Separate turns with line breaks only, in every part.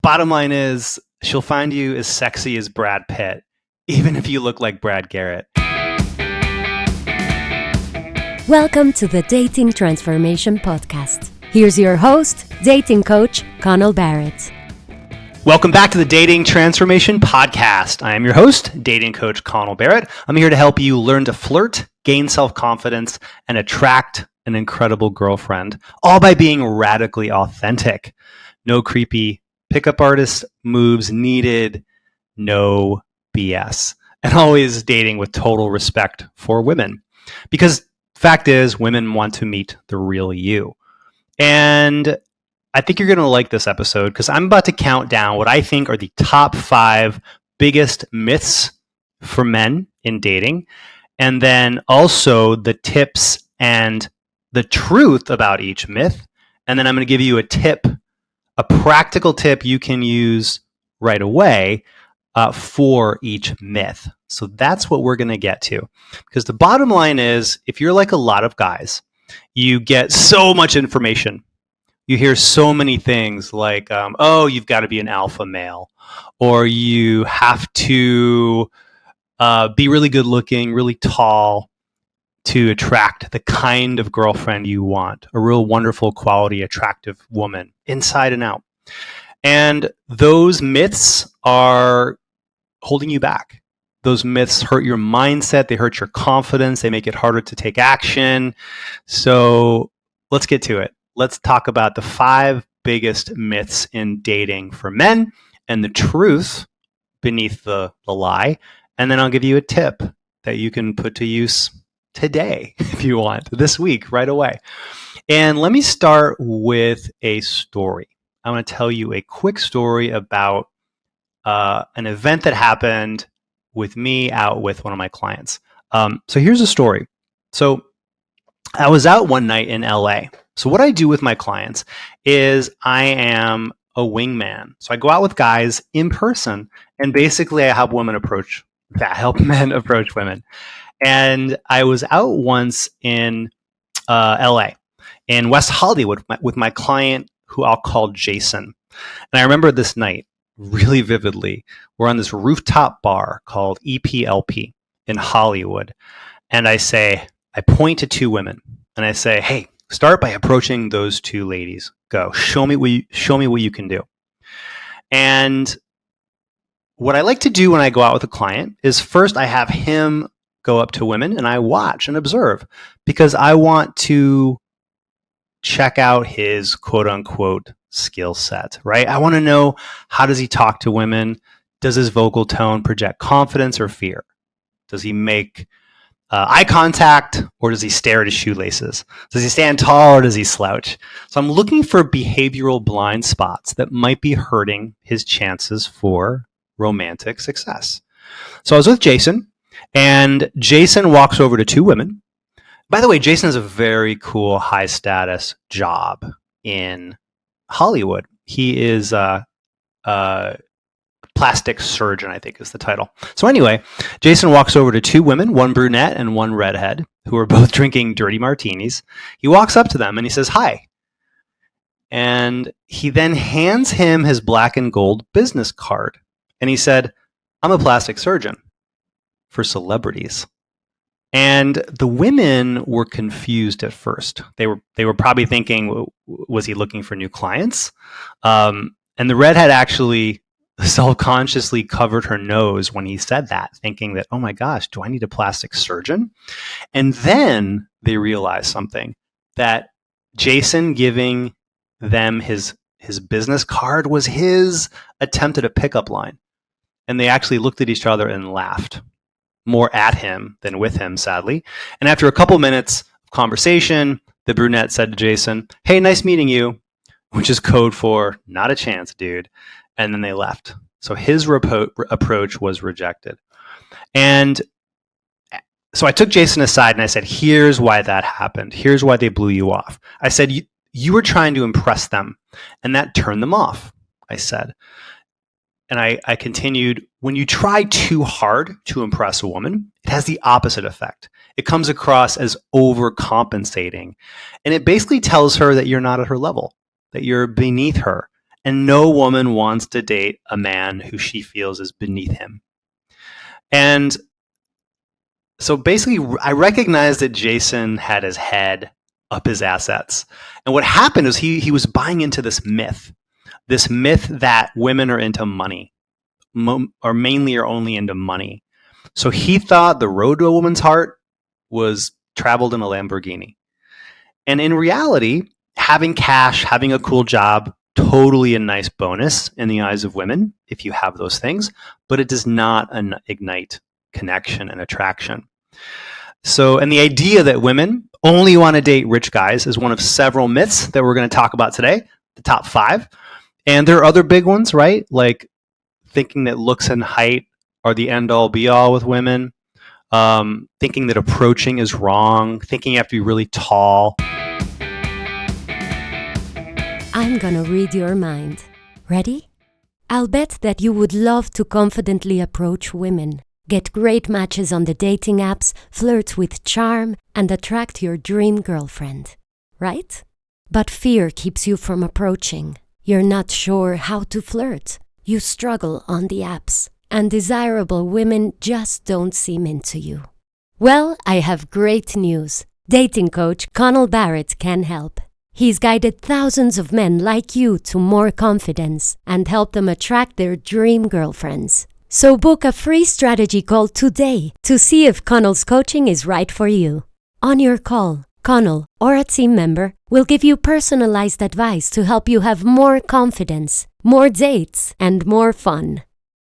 bottom line is she'll find you as sexy as Brad Pitt, even if you look like Brad Garrett.
Welcome to the Dating Transformation Podcast. Here's your host, dating coach Connell Barrett.
Welcome back to the Dating Transformation Podcast. I am your host, dating coach Connell Barrett. I'm here to help you learn to flirt, gain self-confidence, and attract an incredible girlfriend, all by being radically authentic. No creepy pickup artist moves needed, no BS. And always dating with total respect for women. Because fact is, women want to meet the real you. And I think you're going to like this episode because I'm about to count down what I think are the top 5 biggest myths for men in dating. And then also the tips and the truth about each myth. And then I'm going to give you a tip, a practical tip you can use right away for each myth. So that's what we're going to get to. Because the bottom line is, if you're like a lot of guys, you get so much information. You hear so many things like, oh, you've got to be an alpha male, or you have to be really good looking, really tall to attract the kind of girlfriend you want, a real wonderful, quality, attractive woman, inside and out. And those myths are holding you back. Those myths hurt your mindset. They hurt your confidence. They make it harder to take action. So let's get to it. Let's talk about the 5 biggest myths in dating for men and the truth beneath the lie. And then I'll give you a tip that you can put to use today, if you want, this week, right away. And let me start with a story. I want to tell you a quick story about an event that happened with me out with one of my clients. So here's a story. So I was out one night in LA. So what I do with my clients is I am a wingman. So I go out with guys in person, and basically I help men approach women. And I was out once in LA, in West Hollywood, with my client who I'll call Jason. And I remember this night really vividly. We're on this rooftop bar called EPLP in Hollywood. And I point to 2 women and I say, hey, start by approaching those 2 ladies. Go. Show me what you can do. And what I like to do when I go out with a client is first I have him go up to women and I watch and observe, because I want to check out his quote unquote skill set, right? I want to know, how does he talk to women? Does his vocal tone project confidence or fear? Does he make eye contact, or does he stare at his shoelaces? Does he stand tall, or does he slouch? So I'm looking for behavioral blind spots that might be hurting his chances for romantic success. So I was with Jason, and Jason walks over to 2 women. By the way, Jason has a very cool, high status job in Hollywood. He is a plastic surgeon, I think is the title. So anyway, Jason walks over to 2 women, one brunette and one redhead, who are both drinking dirty martinis. He walks up to them and he says, hi. And he then hands him his black and gold business card. And he said, I'm a plastic surgeon for celebrities. And the women were confused at first. They were probably thinking, was he looking for new clients? And the redhead actually self-consciously covered her nose when he said that, thinking that, oh my gosh, do I need a plastic surgeon? And then they realized something, that Jason giving them his business card was his attempt at a pickup line. And they actually looked at each other and laughed. More at him than with him, sadly. And after a couple minutes of conversation, the brunette said to Jason, hey, nice meeting you, which is code for not a chance, dude. And then they left. So his approach was rejected. And so I took Jason aside and I said, here's why that happened. Here's why they blew you off. I said, you were trying to impress them, and that turned them off, I said. And I continued, when you try too hard to impress a woman, it has the opposite effect. It comes across as overcompensating. And it basically tells her that you're not at her level, that you're beneath her. and no woman wants to date a man who she feels is beneath him. And so basically, I recognized that Jason had his head up his assets. And what happened is he was buying into this myth that women are into money, or mainly are only into money. So he thought the road to a woman's heart was traveled in a Lamborghini. And in reality, having cash, having a cool job, totally a nice bonus in the eyes of women if you have those things, but it does not ignite connection and attraction. So, and the idea that women only want to date rich guys is one of several myths that we're going to talk about today, the top 5. And there are other big ones, right? Like thinking that looks and height are the end all be all with women, thinking that approaching is wrong, thinking you have to be really tall.
I'm gonna read your mind. Ready? I'll bet that you would love to confidently approach women, get great matches on the dating apps, flirt with charm, and attract your dream girlfriend, right? But fear keeps you from approaching. You're not sure how to flirt. You struggle on the apps, and desirable women just don't seem into you. Well, I have great news. Dating coach Connell Barrett can help. He's guided thousands of men like you to more confidence and helped them attract their dream girlfriends. So book a free strategy call today to see if Connell's coaching is right for you. On your call, Connell or a team member will give you personalized advice to help you have more confidence, more dates, and more fun.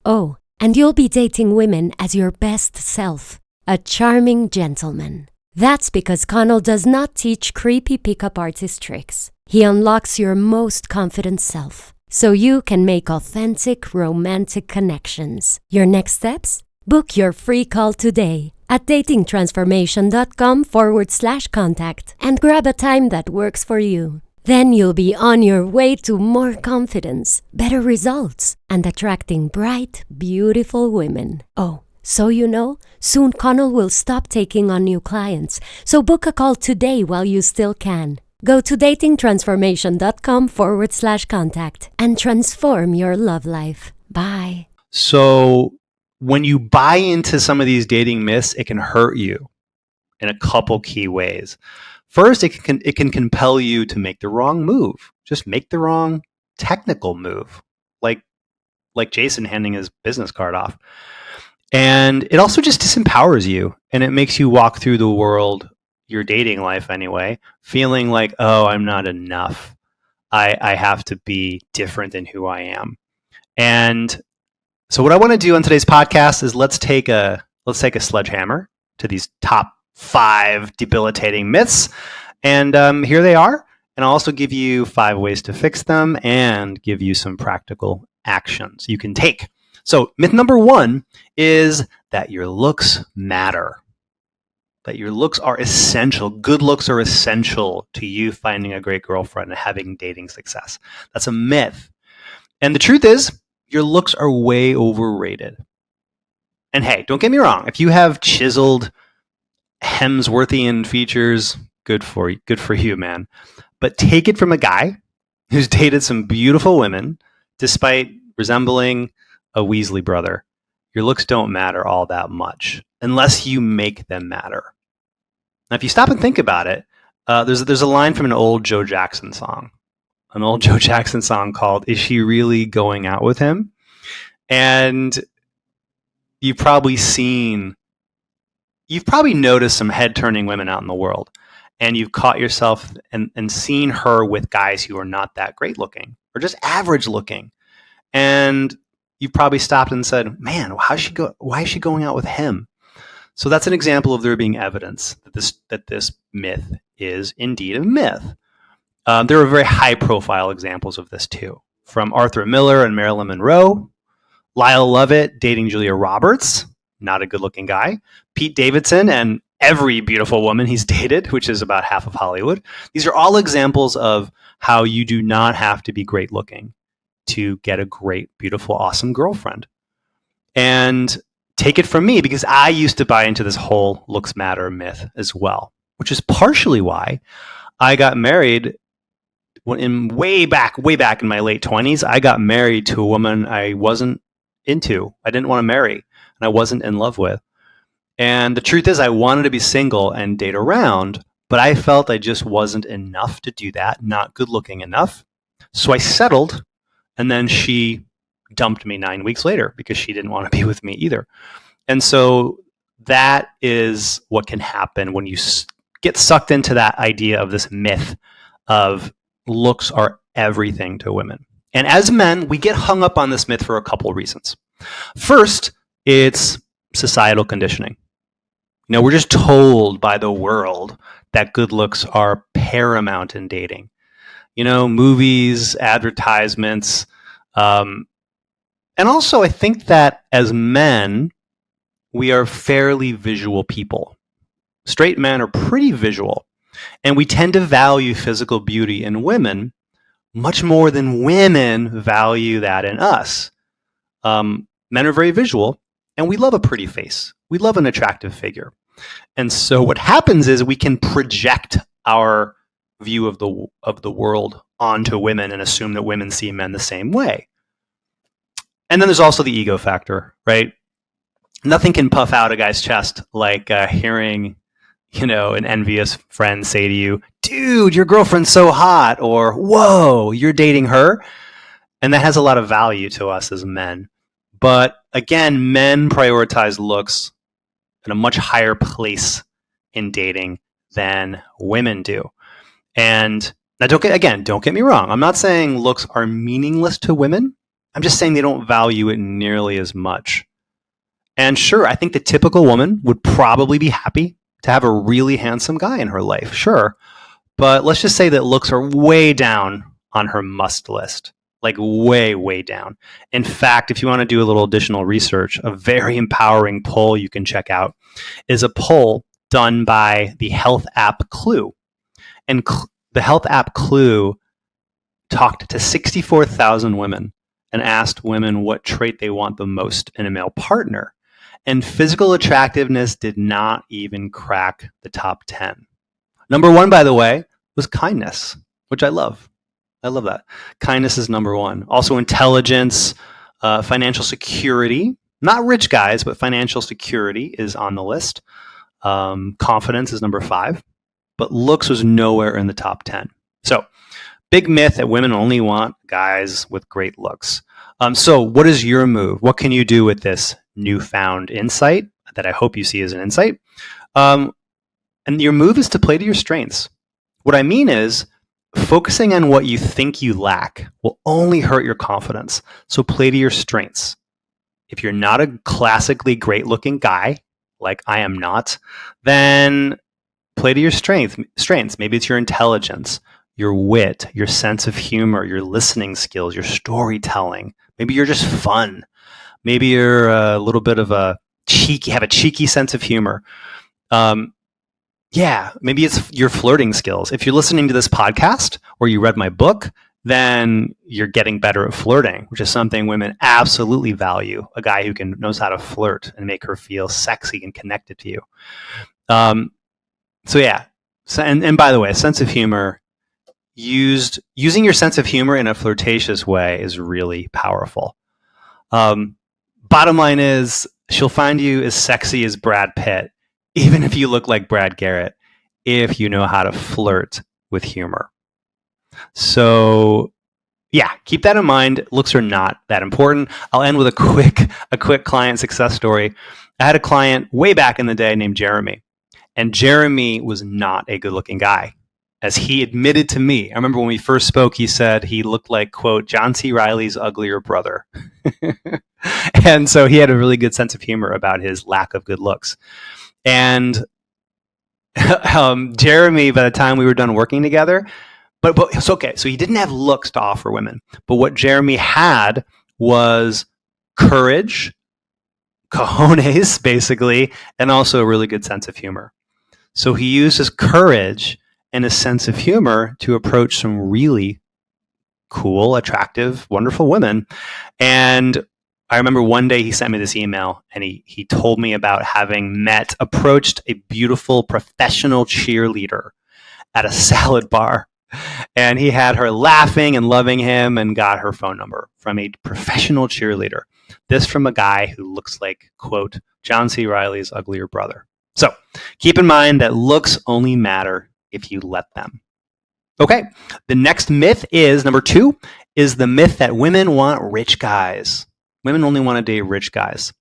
Oh, and you'll be dating women as your best self, a charming gentleman. That's because Connell does not teach creepy pickup artist tricks. He unlocks your most confident self, so you can make authentic, romantic connections. Your next steps? Book your free call today at datingtransformation.com/contact and grab a time that works for you. Then you'll be on your way to more confidence, better results, and attracting bright, beautiful women. Oh, so you know, soon Connell will stop taking on new clients, so book a call today while you still can. Go to datingtransformation.com/contact and transform your love life. Bye.
So when you buy into some of these dating myths, it can hurt you in a couple key ways. First, it can compel you to make the wrong move. Just make the wrong technical move, like Jason handing his business card off. And it also just disempowers you, and it makes you walk through the world, your dating life anyway, feeling like, oh, I'm not enough. I have to be different than who I am. And so what I want to do on today's podcast is let's take a sledgehammer to these top 5 debilitating myths. And here they are. And I'll also give you 5 ways to fix them and give you some practical actions you can take. So myth number 1 is that your looks matter. That your looks are essential. Good looks are essential to you finding a great girlfriend and having dating success. That's a myth. And the truth is, your looks are way overrated. And hey, don't get me wrong. If you have chiseled Hemsworthian features, good for you, man. But take it from a guy who's dated some beautiful women despite resembling a Weasley brother. Your looks don't matter all that much unless you make them matter. Now, if you stop and think about it, there's a line from an old Joe Jackson song called "Is She Really Going Out with Him?" And you've probably noticed some head-turning women out in the world, and you've caught yourself and seen her with guys who are not that great looking or just average looking, and you've probably stopped and said, man, why is she going out with him? So that's an example of there being evidence that this myth is indeed a myth. There are very high-profile examples of this too, from Arthur Miller and Marilyn Monroe, Lyle Lovett dating Julia Roberts, not a good-looking guy, Pete Davidson and every beautiful woman he's dated, which is about half of Hollywood. These are all examples of how you do not have to be great-looking to get a great, beautiful, awesome girlfriend. And take it from me, because I used to buy into this whole looks matter myth as well, which is partially why I got married way back in my late 20s, I got married to a woman I wasn't into. I didn't want to marry, and I wasn't in love with. And the truth is, I wanted to be single and date around, but I felt I just wasn't enough to do that, not good looking enough. So I settled, and then she dumped me 9 weeks later because she didn't want to be with me either. And so that is what can happen when you get sucked into that idea of this myth of looks are everything to women. And as men, we get hung up on this myth for a couple of reasons. First, it's societal conditioning. You know, we're just told by the world that good looks are paramount in dating. You know, movies, advertisements. And also, I think that as men, we are fairly visual people. Straight men are pretty visual. And we tend to value physical beauty in women much more than women value that in us. Men are very visual, and we love a pretty face. We love an attractive figure. And so what happens is we can project our view of the world onto women and assume that women see men the same way. And then there's also the ego factor, right? Nothing can puff out a guy's chest like hearing, you know, an envious friend say to you, dude, your girlfriend's so hot, or whoa, you're dating her. And that has a lot of value to us as men. But again, men prioritize looks in a much higher place in dating than women do. And now don't get me wrong. I'm not saying looks are meaningless to women. I'm just saying they don't value it nearly as much. And sure, I think the typical woman would probably be happy to have a really handsome guy in her life, sure. But let's just say that looks are way down on her must list, like way, way down. In fact, if you want to do a little additional research, a very empowering poll you can check out is a poll done by the health app Clue. And the health app Clue talked to 64,000 women and asked women what trait they want the most in a male partner. And physical attractiveness did not even crack the top 10. Number one, by the way, was kindness, which I love. I love that. Kindness is number one. Also intelligence, financial security. Not rich guys, but financial security is on the list. Confidence is number 5. But looks was nowhere in the top 10. So big myth that women only want guys with great looks. So what is your move? What can you do with this newfound insight that I hope you see as an insight? And your move is to play to your strengths. What I mean is focusing on what you think you lack will only hurt your confidence. So play to your strengths. If you're not a classically great looking guy, like I am not, then play to your strengths. Maybe it's your intelligence, your wit, your sense of humor, your listening skills, your storytelling. Maybe you're just fun. Maybe you're a little bit of have a cheeky sense of humor. Maybe it's your flirting skills. If you're listening to this podcast or you read my book, then you're getting better at flirting, which is something women absolutely value. A guy who knows how to flirt and make her feel sexy and connected to you. And by the way, a sense of humor, using your sense of humor in a flirtatious way is really powerful. Bottom line is, she'll find you as sexy as Brad Pitt, even if you look like Brad Garrett, if you know how to flirt with humor. So, yeah, keep that in mind. Looks are not that important. I'll end with a quick client success story. I had a client way back in the day named Jeremy, and Jeremy was not a good-looking guy. As he admitted to me, I remember when we first spoke, he said he looked like, quote, John C. Reilly's uglier brother. And so he had a really good sense of humor about his lack of good looks. And Jeremy, by the time we were done working together, but it's okay. So he didn't have looks to offer women. But what Jeremy had was courage, cojones, basically, and also a really good sense of humor. So he used his courage and a sense of humor to approach some really cool, attractive, wonderful women. And I remember one day he sent me this email and he told me about having approached a beautiful professional cheerleader at a salad bar. And he had her laughing and loving him and got her phone number from a professional cheerleader. This from a guy who looks like, quote, John C. Reilly's uglier brother. So keep in mind that looks only matter if you let them. Okay, the next myth is, number 2, is the myth that women want rich guys. Women only want to date rich guys.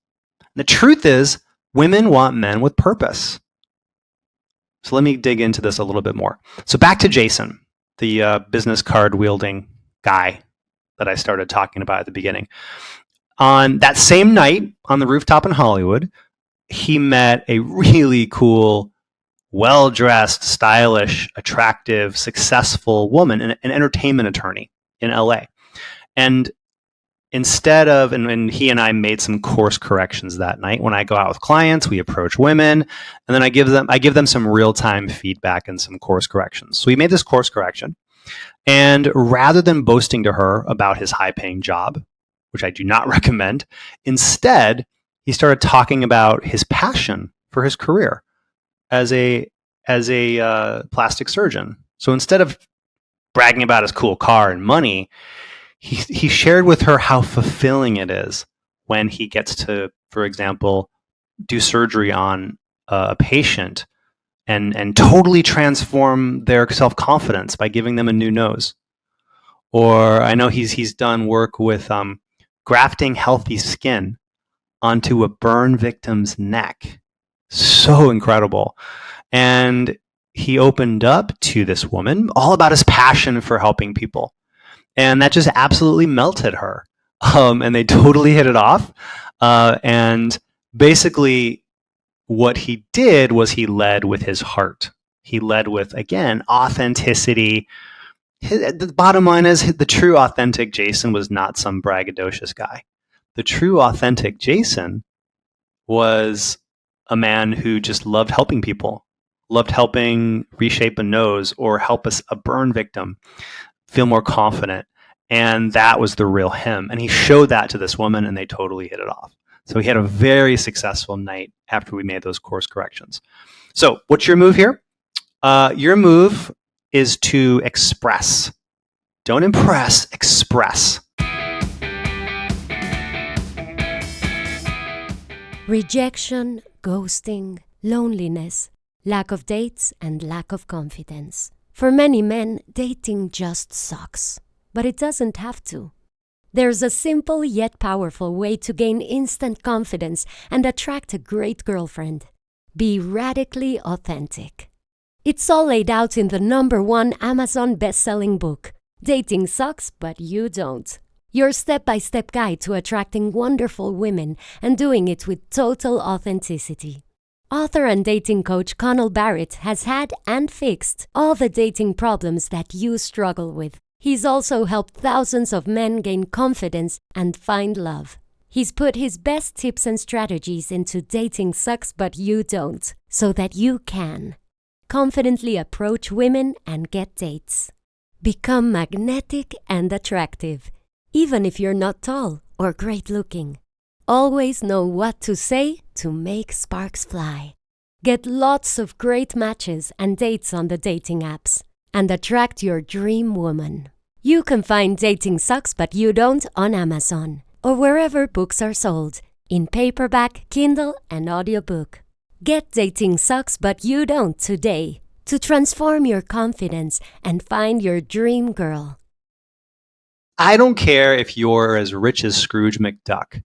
The truth is, women want men with purpose. So let me dig into this a little bit more. So back to Jason, the business card wielding guy that I started talking about at the beginning. On that same night on the rooftop in Hollywood, he met a really cool, well-dressed, stylish, attractive, successful woman, an entertainment attorney in LA. And instead of, and he and I made some course corrections that night. When I go out with clients, we approach women, and then I give them some real-time feedback and some course corrections. So we made this course correction. And rather than boasting to her about his high-paying job, which I do not recommend, instead, he started talking about his passion for his career as a plastic surgeon. So instead of bragging about his cool car and money, he shared with her how fulfilling it is when he gets to, for example, do surgery on a patient and totally transform their self-confidence by giving them a new nose. Or I know he's done work with grafting healthy skin onto a burn victim's neck. So incredible. And he opened up to this woman all about his passion for helping people. And that just absolutely melted her. And they totally hit it off. And basically what he did was he led with his heart. He led with, again, authenticity. The bottom line is the true authentic Jason was not some braggadocious guy. The true authentic Jason was a man who just loved helping people, loved helping reshape a nose or help a burn victim feel more confident. And that was the real him. And he showed that to this woman, and they totally hit it off. So he had a very successful night after we made those course corrections. So what's your move here? Your move is to express. Don't impress, express.
Rejection, ghosting, loneliness, lack of dates, and lack of confidence. For many men, dating just sucks. But it doesn't have to. There's a simple yet powerful way to gain instant confidence and attract a great girlfriend. Be radically authentic. It's all laid out in the #1 Amazon best-selling book, Dating Sucks, But You Don't. Your step-by-step guide to attracting wonderful women and doing it with total authenticity. Author and dating coach Connell Barrett has had and fixed all the dating problems that you struggle with. He's also helped thousands of men gain confidence and find love. He's put his best tips and strategies into Dating Sucks But You Don't, so that you can confidently approach women and get dates. Become magnetic and attractive, even if you're not tall or great looking. Always know what to say to make sparks fly. Get lots of great matches and dates on the dating apps. And attract your dream woman. You can find Dating Sucks But You Don't on Amazon or wherever books are sold, in paperback, Kindle, and audiobook. Get Dating Sucks But You Don't today to transform your confidence and find your dream girl.
I don't care if you're as rich as Scrooge McDuck.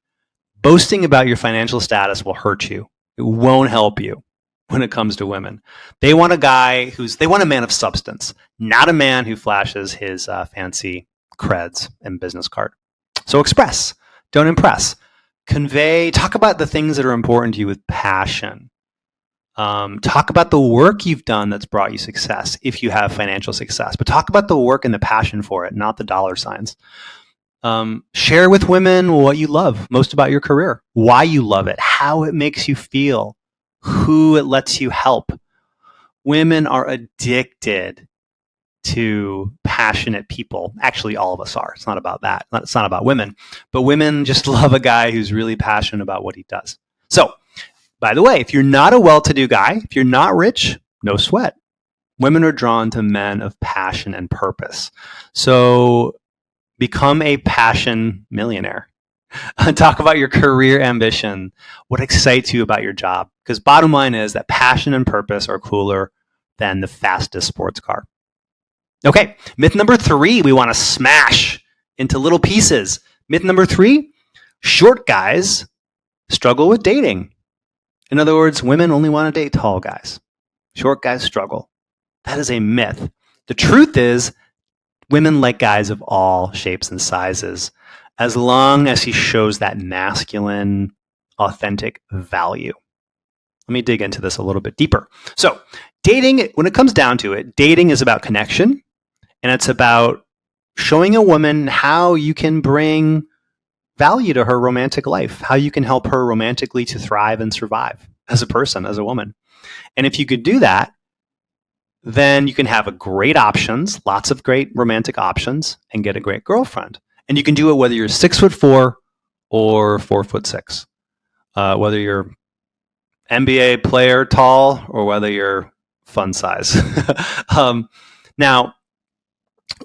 Boasting about your financial status will hurt you. It won't help you. When it comes to women, they want a guy they want a man of substance, not a man who flashes his fancy creds and business card. So express, don't impress. Convey, talk about the things that are important to you with passion. Talk about the work you've done that's brought you success if you have financial success, but talk about the work and the passion for it, not the dollar signs. Share with women what you love most about your career, why you love it, how it makes you feel, who it lets you help. Women are addicted to passionate people. Actually, all of us are. It's not about that. It's not about women. But women just love a guy who's really passionate about what he does. So, by the way, if you're not a well-to-do guy, if you're not rich, no sweat. Women are drawn to men of passion and purpose. So become a passion millionaire. Talk about your career ambition, what excites you about your job. Because bottom line is that passion and purpose are cooler than the fastest sports car. Okay, myth number 3, we want to smash into little pieces. Myth number 3, short guys struggle with dating. In other words, women only want to date tall guys. Short guys struggle. That is a myth. The truth is, women like guys of all shapes and sizes, as long as he shows that masculine, authentic value. Let me dig into this a little bit deeper. So, dating, when it comes down to it, dating is about connection, and it's about showing a woman how you can bring value to her romantic life, how you can help her romantically to thrive and survive as a person, as a woman. And if you could do that, then you can have a great options, lots of great romantic options, and get a great girlfriend. And you can do it whether you're 6'4" or 4'6", whether you're NBA player tall or whether you're fun size. Now,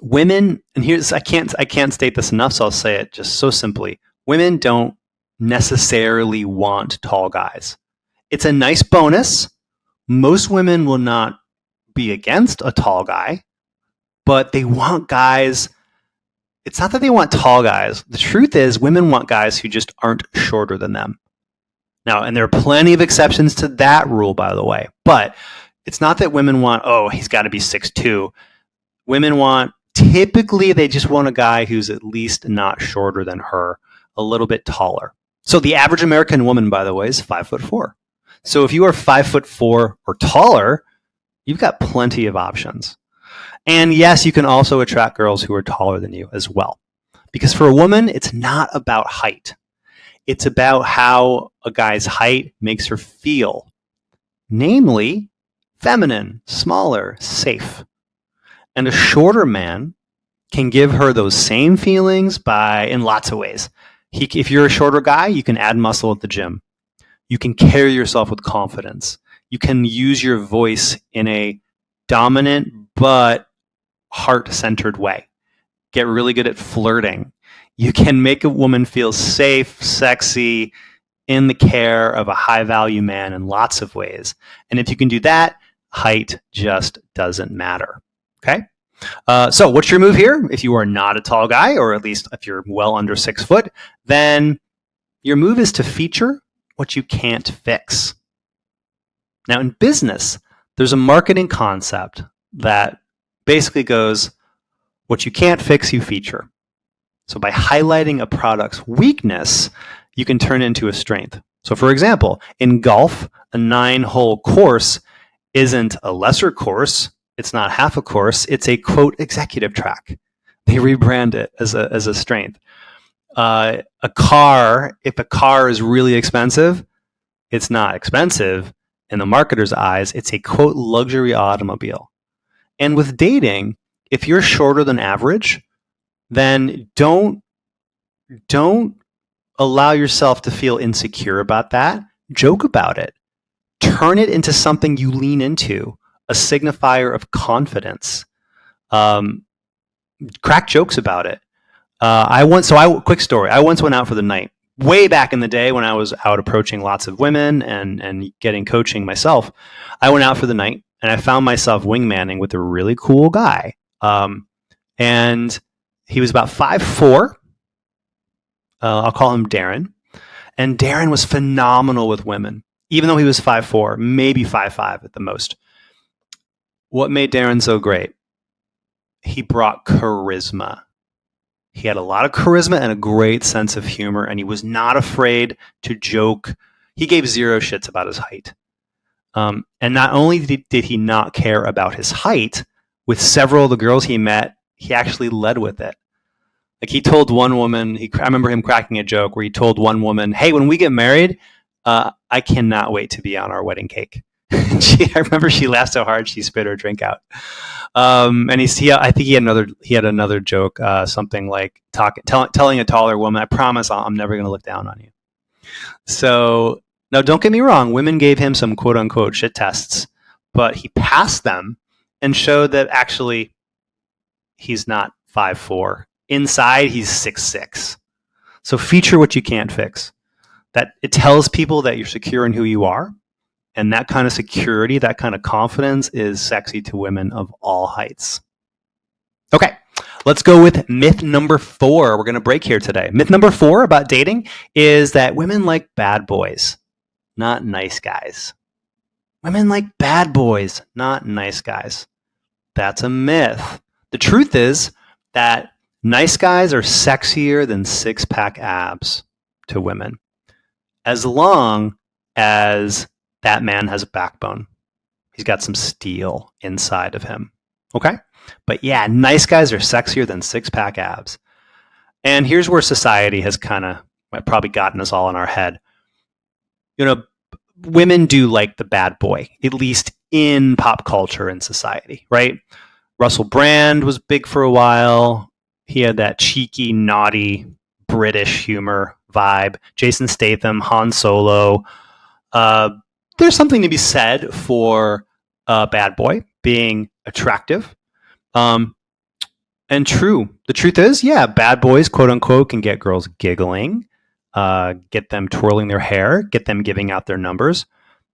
women, and here's I can't state this enough, so I'll say it just so simply. Women don't necessarily want tall guys. It's a nice bonus. Most women will not be against a tall guy, but they want guys. It's not that they want tall guys. The truth is, women want guys who just aren't shorter than them. Now, and there are plenty of exceptions to that rule, by the way, but it's not that women want, oh, he's got to be 6'2". Women want, typically, they just want a guy who's at least not shorter than her, a little bit taller. So the average American woman, by the way, is 5'4". So if you are 5'4" or taller, you've got plenty of options. And yes, you can also attract girls who are taller than you as well. Because for a woman, it's not about height. It's about how a guy's height makes her feel. Namely, feminine, smaller, safe. And a shorter man can give her those same feelings in lots of ways. If you're a shorter guy, you can add muscle at the gym. You can carry yourself with confidence. You can use your voice in a dominant but heart-centered way. Get really good at flirting. You can make a woman feel safe, sexy, in the care of a high-value man in lots of ways. And if you can do that, height just doesn't matter. Okay? So what's your move here? If you are not a tall guy, or at least if you're well under 6 foot, then your move is to feature what you can't fix. Now, in business, there's a marketing concept that basically goes, what you can't fix, you feature. So by highlighting a product's weakness, you can turn it into a strength. So for example, in golf, a 9-hole course isn't a lesser course. It's not half a course. It's a, quote, executive track. They rebrand it as a strength. A car, if a car is really expensive, it's not expensive. In the marketer's eyes, it's a, quote, luxury automobile. And with dating, if you're shorter than average, then don't allow yourself to feel insecure about that. Joke about it. Turn it into something you lean into, a signifier of confidence. Crack jokes about it. Quick story. I once went out for the night. Way back in the day when I was out approaching lots of women and getting coaching myself, I went out for the night and I found myself wingmanning with a really cool guy. And he was about 5'4". I'll call him Darren. And Darren was phenomenal with women, even though he was 5'4", maybe 5'5" at the most. What made Darren so great? He brought charisma. He had a lot of charisma and a great sense of humor, and he was not afraid to joke. He gave zero shits about his height. And not only did he not care about his height, with several of the girls he met, he actually led with it. Like he told one woman, I remember him cracking a joke where he told one woman, "Hey, when we get married, I cannot wait to be on our wedding cake." I remember she laughed so hard she spit her drink out. And I think he had another joke, something like telling a taller woman, "I promise I'm never going to look down on you." So now, don't get me wrong, women gave him some quote unquote shit tests, but he passed them, and showed that actually he's not 5'4". Inside, he's 6'6". So feature what you can't fix. That it tells people that you're secure in who you are. And that kind of security, that kind of confidence is sexy to women of all heights. Okay, let's go with myth number 4. We're going to break here today. Myth number 4 about dating is that women like bad boys, not nice guys. Women like bad boys, not nice guys. That's a myth. The truth is that nice guys are sexier than six-pack abs to women, as long as that man has a backbone. He's got some steel inside of him. Okay? But yeah, nice guys are sexier than six-pack abs. And here's where society has kind of probably gotten us all in our head. You know, women do like the bad boy, at least in pop culture and society, right? Russell Brand was big for a while. He had that cheeky, naughty British humor vibe. Jason Statham, Han Solo. There's something to be said for a bad boy being attractive. And true. The truth is, yeah, bad boys, quote unquote, can get girls giggling, get them twirling their hair, get them giving out their numbers.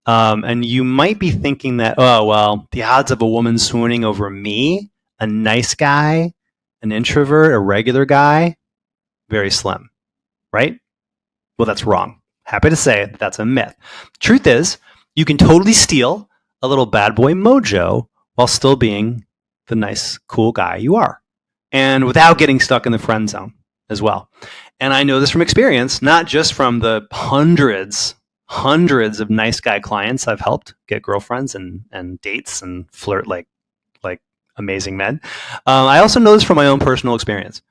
And you might be thinking that, oh, well, the odds of a woman swooning over me, a nice guy, an introvert, a regular guy, very slim, right? Well, that's wrong. Happy to say that that's a myth. Truth is, you can totally steal a little bad boy mojo while still being the nice, cool guy you are, and without getting stuck in the friend zone as well. And I know this from experience, not just from the hundreds of nice guy clients I've helped get girlfriends and dates and flirt like amazing men. I also know this from my own personal experience.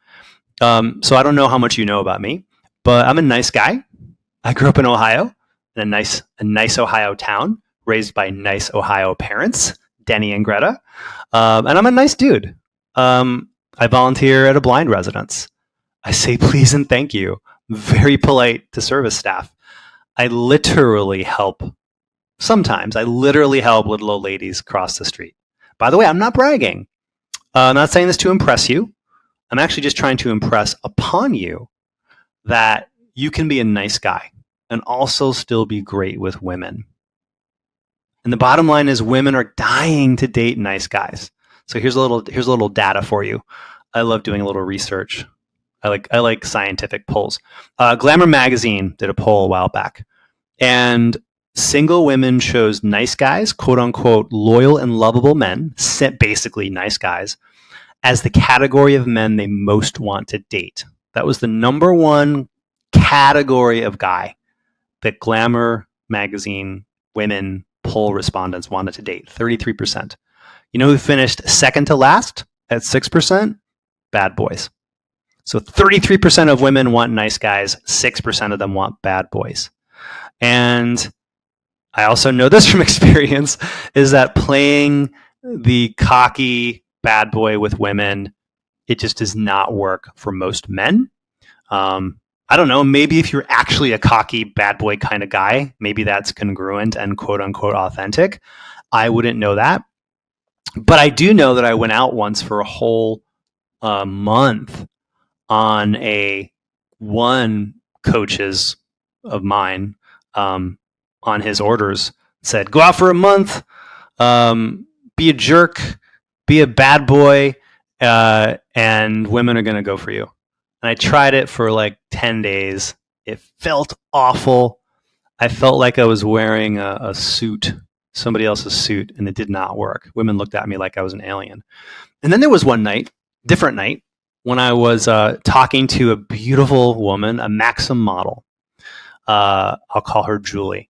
So I don't know how much you know about me, but I'm a nice guy. I grew up in Ohio, in a nice Ohio town, raised by nice Ohio parents, Denny and Greta. And I'm a nice dude. I volunteer at a blind residence. I say please and thank you. Very polite to service staff. I literally help little old ladies cross the street. By the way, I'm not bragging. I'm not saying this to impress you. I'm actually just trying to impress upon you that you can be a nice guy and also still be great with women. And the bottom line is women are dying to date nice guys. So here's a little data for you. I love doing a little research. I like scientific polls. Glamour magazine did a poll a while back, and single women chose nice guys, quote unquote, loyal and lovable men, basically nice guys, as the category of men they most want to date. That was the number one category of guy that Glamour magazine women poll respondents wanted to date, 33%. You know who finished second to last at 6%? Bad boys. So 33% of women want nice guys, 6% of them want bad boys. And I also know this from experience, is that playing the cocky bad boy with women, it just does not work for most men. I don't know, maybe if you're actually a cocky bad boy kind of guy, maybe that's congruent and quote unquote authentic. I wouldn't know that. But I do know that I went out once for a whole month on one coach's of mine, on his orders, said, go out for a month, be a jerk, be a bad boy, and women are going to go for you. And I tried it for like 10 days. It felt awful. I felt like I was wearing a suit, somebody else's suit, and it did not work. Women looked at me like I was an alien. And then there was one night, different night, when I was talking to a beautiful woman, a Maxim model. I'll call her Julie.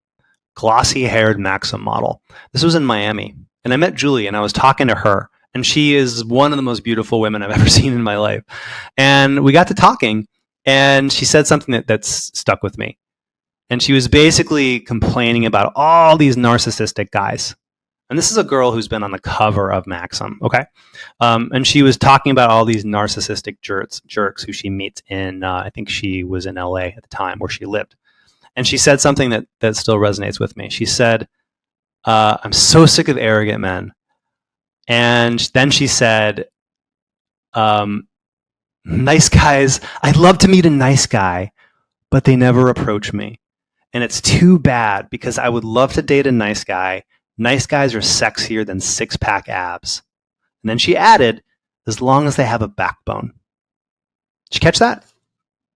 Glossy-haired Maxim model. This was in Miami. And I met Julie, and I was talking to her. And she is one of the most beautiful women I've ever seen in my life. And we got to talking, and she said something that's stuck with me. And she was basically complaining about all these narcissistic guys. And this is a girl who's been on the cover of Maxim, okay? And she was talking about all these narcissistic jerks who she meets in, I think she was in LA at the time where she lived. And she said something that still resonates with me. She said, I'm so sick of arrogant men. And then she said, nice guys, I'd love to meet a nice guy, but they never approach me. And it's too bad because I would love to date a nice guy. Nice guys are sexier than six-pack abs. And then she added, as long as they have a backbone. Did you catch that?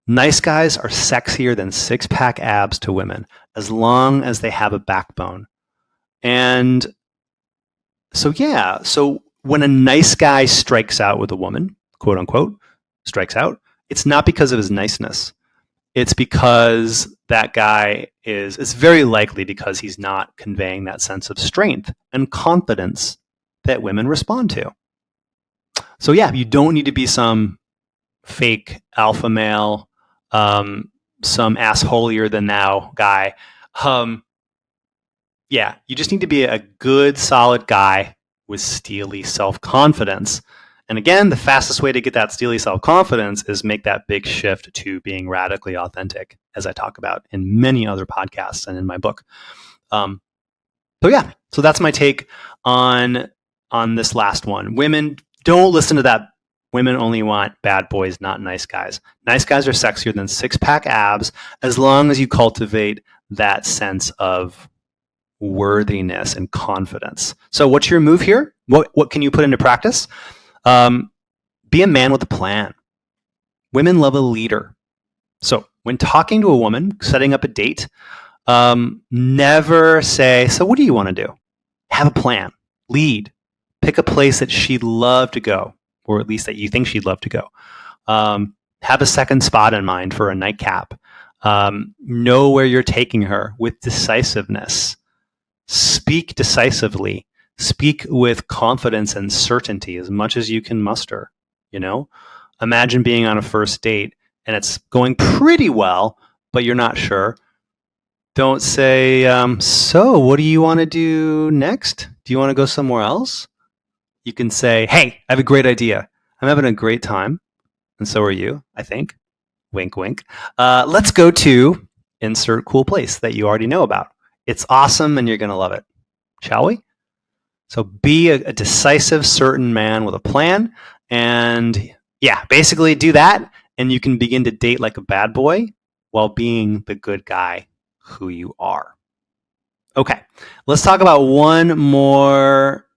Nice guys are sexier than six-pack abs to women, as long as they have a backbone. And so when a nice guy strikes out with a woman, quote unquote, strikes out, it's not because of his niceness. It's because that guy it's very likely because he's not conveying that sense of strength and confidence that women respond to. So yeah, you don't need to be some fake alpha male, some ass holier than thou guy. Yeah, you just need to be a good, solid guy with steely self-confidence. And again, the fastest way to get that steely self-confidence is make that big shift to being radically authentic, as I talk about in many other podcasts and in my book. So that's my take on this last one. Women, don't listen to that. Women only want bad boys, not nice guys. Nice guys are sexier than six-pack abs as long as you cultivate that sense of worthiness and confidence. So what's your move here? What can you put into practice? Be a man with a plan. Women love a leader. So when talking to a woman, setting up a date, never say, so what do you want to do? Have a plan. Lead. Pick a place that she'd love to go, or at least that you think she'd love to go. Have a second spot in mind for a nightcap. Know where you're taking her with decisiveness. Speak decisively. Speak with confidence and certainty as much as you can muster. Imagine being on a first date and it's going pretty well, but you're not sure. Don't say, so what do you want to do next? Do you want to go somewhere else? You can say, hey, I have a great idea. I'm having a great time. And so are you, I think. Wink, wink. Let's go to insert cool place that you already know about. It's awesome and you're going to love it. Shall we? So be a decisive, certain man with a plan. And yeah, basically do that. And you can begin to date like a bad boy while being the good guy who you are. Okay, let's talk about one more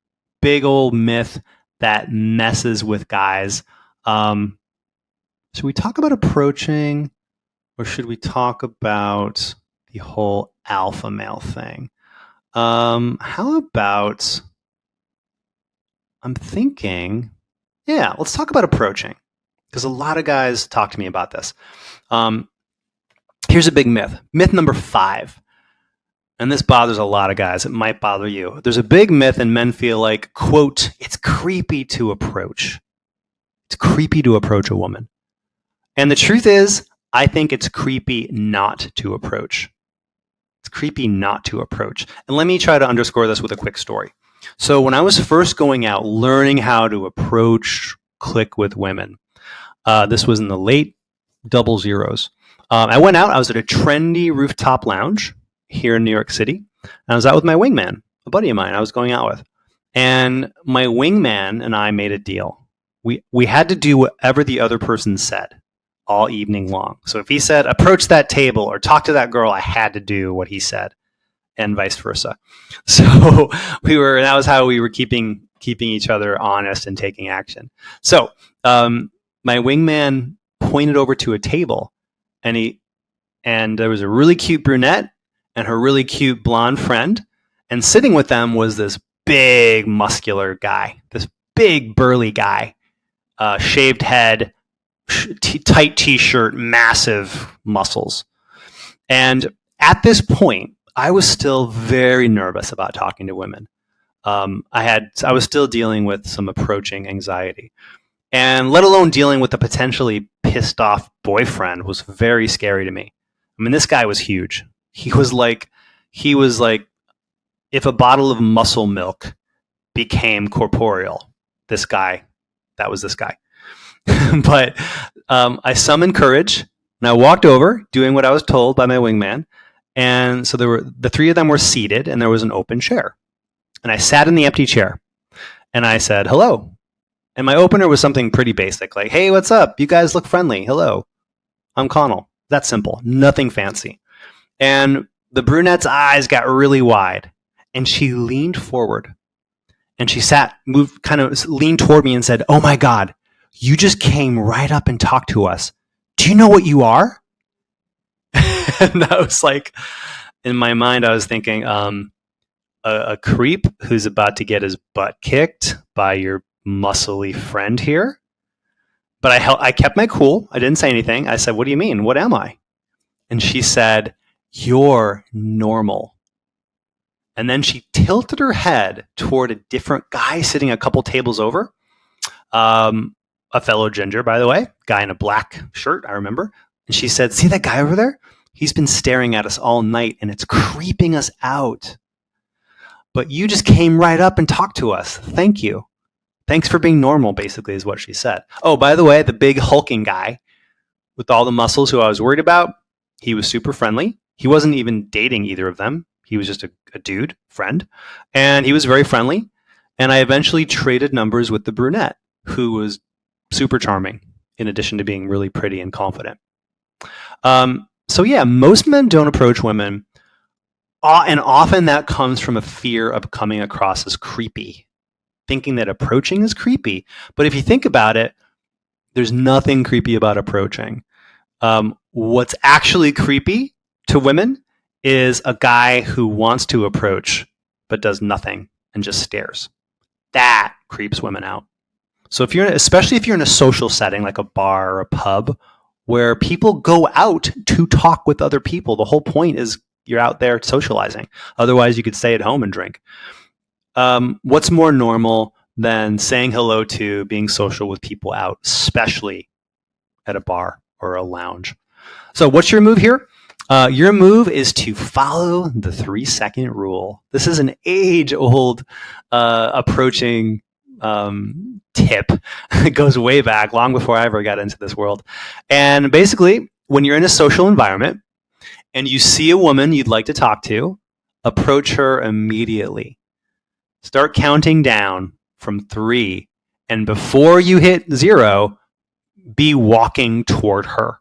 big old myth that messes with guys. Should we talk about approaching, or should we talk about the whole alpha male thing? How about, I'm thinking, yeah, let's talk about approaching, because a lot of guys talk to me about this. Here's a big myth. Myth number 5. And this bothers a lot of guys. It might bother you. There's a big myth and men feel like, quote, it's creepy to approach. It's creepy to approach a woman. And the truth is, I think it's creepy not to approach. It's creepy not to approach. And let me try to underscore this with a quick story. So when I was first going out, learning how to approach, click with women, this was in the late 00s. I went out. I was at a trendy rooftop lounge here in New York City. And I was out with my wingman, a buddy of mine I was going out with. And my wingman and I made a deal. We had to do whatever the other person said all evening long. So if he said, approach that table or talk to that girl, I had to do what he said, and vice versa. So that was how we were keeping each other honest and taking action. So my wingman pointed over to a table, and there was a really cute brunette and her really cute blonde friend, and sitting with them was this big muscular guy, this big burly guy, shaved head, tight t-shirt, massive muscles. And at this point, I was still very nervous about talking to women. I was still dealing with some approaching anxiety, and let alone dealing with a potentially pissed off boyfriend was very scary to me. I mean, this guy was huge. He was like if a bottle of muscle milk became corporeal, that was this guy. But I summoned courage and I walked over, doing what I was told by my wingman. And so the 3 of them were seated and there was an open chair. And I sat in the empty chair. And I said, hello. And my opener was something pretty basic, like, hey, what's up? You guys look friendly. Hello, I'm Connell. That's simple. Nothing fancy. And the brunette's eyes got really wide, and she leaned forward. And she leaned toward me and said, oh my God, you just came right up and talked to us. Do you know what you are? And I was like, in my mind, I was thinking, a creep who's about to get his butt kicked by your muscly friend here. But I kept my cool. I didn't say anything. I said, what do you mean? What am I? And she said, you're normal. And then she tilted her head toward a different guy sitting a couple tables over. A fellow ginger, by the way, guy in a black shirt, I remember. And she said, see that guy over there? He's been staring at us all night and it's creeping us out. But you just came right up and talked to us. Thank you. Thanks for being normal, basically, is what she said. Oh, by the way, the big hulking guy with all the muscles who I was worried about, he was super friendly. He wasn't even dating either of them. He was just a dude, friend. And he was very friendly. And I eventually traded numbers with the brunette, who was super charming, in addition to being really pretty and confident. So yeah, most men don't approach women. And often that comes from a fear of coming across as creepy, thinking that approaching is creepy. But if you think about it, there's nothing creepy about approaching. What's actually creepy to women is a guy who wants to approach but does nothing and just stares. That creeps women out. So especially if you're in a social setting like a bar or a pub where people go out to talk with other people, the whole point is you're out there socializing. Otherwise, you could stay at home and drink. What's more normal than saying hello to, being social with people out, especially at a bar or a lounge? So what's your move here? Your move is to follow the 3-second rule. This is an age-old approaching tip. It goes way back, long before I ever got into this world. And basically, when you're in a social environment and you see a woman you'd like to talk to, approach her immediately. Start counting down from 3. And before you hit 0, be walking toward her.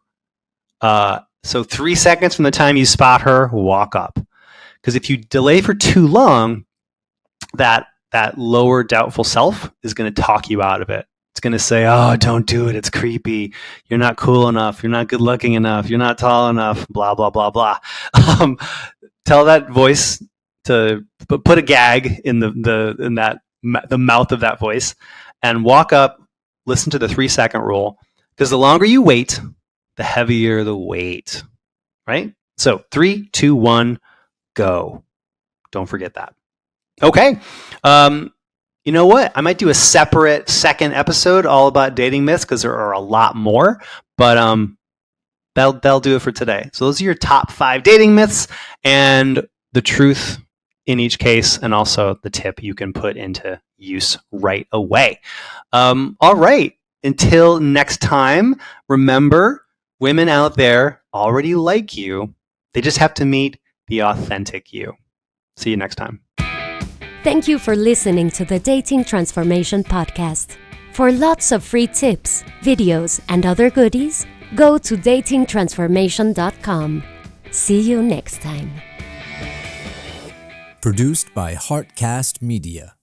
So 3 seconds from the time you spot her, walk up. Because if you delay for too long, that lower doubtful self is going to talk you out of it. It's going to say, oh, don't do it. It's creepy. You're not cool enough. You're not good looking enough. You're not tall enough. Blah, blah, blah, blah. Tell that voice to put a gag in the mouth of that voice and walk up, listen to the 3-second rule. Because the longer you wait, the heavier the weight, right? So 3, 2, 1, go. Don't forget that. Okay. You know what? I might do a separate second episode all about dating myths because there are a lot more, but that'll do it for today. So those are your top 5 dating myths and the truth in each case, and also the tip you can put into use right away. All right. Until next time, remember, women out there already like you. They just have to meet the authentic you. See you next time.
Thank you for listening to the Dating Transformation Podcast. For lots of free tips, videos, and other goodies, go to datingtransformation.com. See you next time.
Produced by Heartcast Media.